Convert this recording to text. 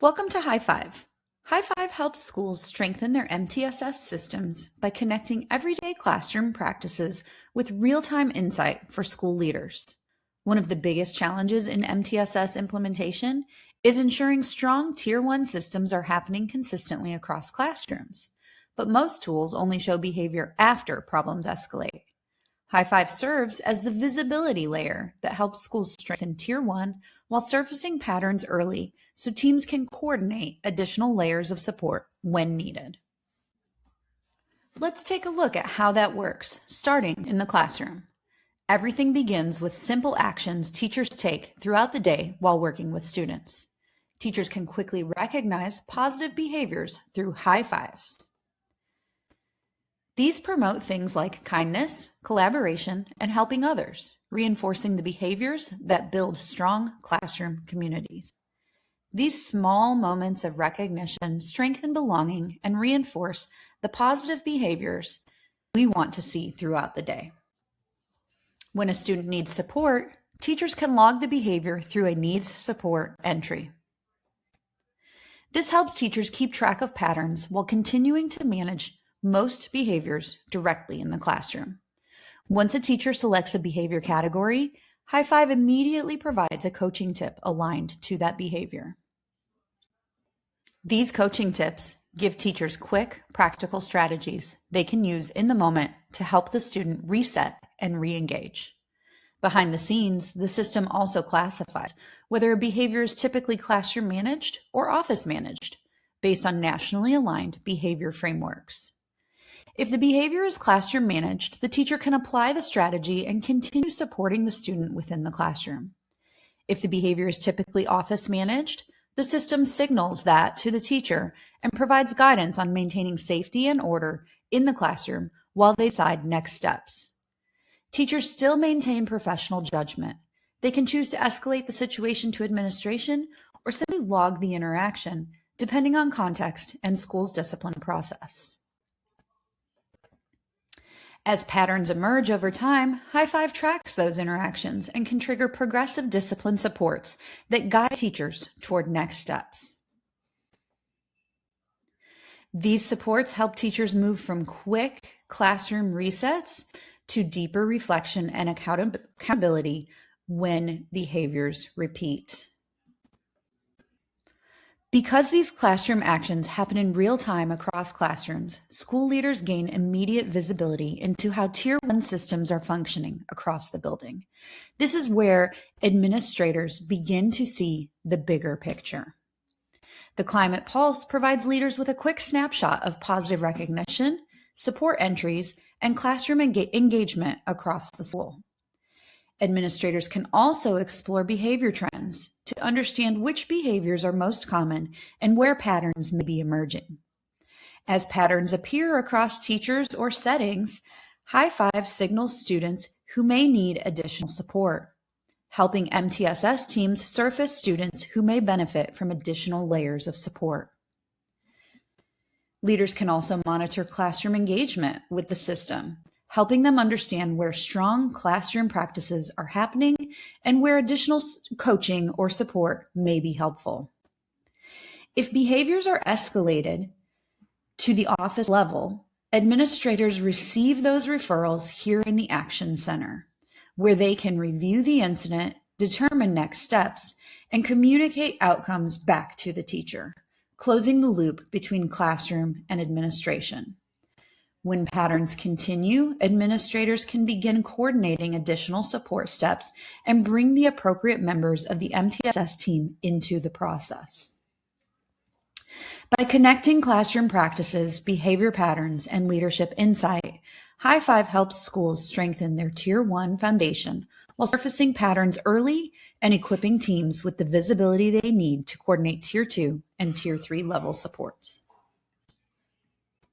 Welcome to Highfive. Highfive helps schools strengthen their MTSS systems by connecting everyday classroom practices with real-time insight for school leaders. One of the biggest challenges in MTSS implementation is ensuring strong Tier 1 systems are happening consistently across classrooms, but most tools only show behavior after problems escalate. Highfive serves as the visibility layer that helps schools strengthen Tier 1 while surfacing patterns early so teams can coordinate additional layers of support when needed. Let's take a look at how that works, starting in the classroom. Everything begins with simple actions teachers take throughout the day while working with students. Teachers can quickly recognize positive behaviors through high fives. These promote things like kindness, collaboration, and helping others, reinforcing the behaviors that build strong classroom communities. These small moments of recognition strengthen belonging and reinforce the positive behaviors we want to see throughout the day. When a student needs support, teachers can log the behavior through a needs support entry. This helps teachers keep track of patterns while continuing to manage most behaviors directly in the classroom. Once a teacher selects a behavior category, Highfive immediately provides a coaching tip aligned to that behavior. These coaching tips give teachers quick, practical strategies they can use in the moment to help the student reset and re-engage. Behind the scenes, the system also classifies whether a behavior is typically classroom managed or office managed, based on nationally aligned behavior frameworks. If the behavior is classroom managed, the teacher can apply the strategy and continue supporting the student within the classroom. If the behavior is typically office managed, the system signals that to the teacher and provides guidance on maintaining safety and order in the classroom while they decide next steps. Teachers still maintain professional judgment. They can choose to escalate the situation to administration or simply log the interaction, depending on context and school's discipline process. As patterns emerge over time, Highfive tracks those interactions and can trigger progressive discipline supports that guide teachers toward next steps. These supports help teachers move from quick classroom resets to deeper reflection and accountability when behaviors repeat. Because these classroom actions happen in real time across classrooms, school leaders gain immediate visibility into how Tier 1 systems are functioning across the building. This is where administrators begin to see the bigger picture. The Climate Pulse provides leaders with a quick snapshot of positive recognition, support entries, and classroom engagement across the school. Administrators can also explore behavior trends to understand which behaviors are most common and where patterns may be emerging. As patterns appear across teachers or settings, Highfive signals students who may need additional support, helping MTSS teams surface students who may benefit from additional layers of support. Leaders can also monitor classroom engagement with the system, helping them understand where strong classroom practices are happening and where additional coaching or support may be helpful. If behaviors are escalated to the office level, administrators receive those referrals here in the Action Center, where they can review the incident, determine next steps, and communicate outcomes back to the teacher, closing the loop between classroom and administration. When patterns continue, administrators can begin coordinating additional support steps and bring the appropriate members of the MTSS team into the process. By connecting classroom practices, behavior patterns, and leadership insight, Highfive helps schools strengthen their Tier 1 foundation while surfacing patterns early and equipping teams with the visibility they need to coordinate Tier 2 and Tier 3 level supports.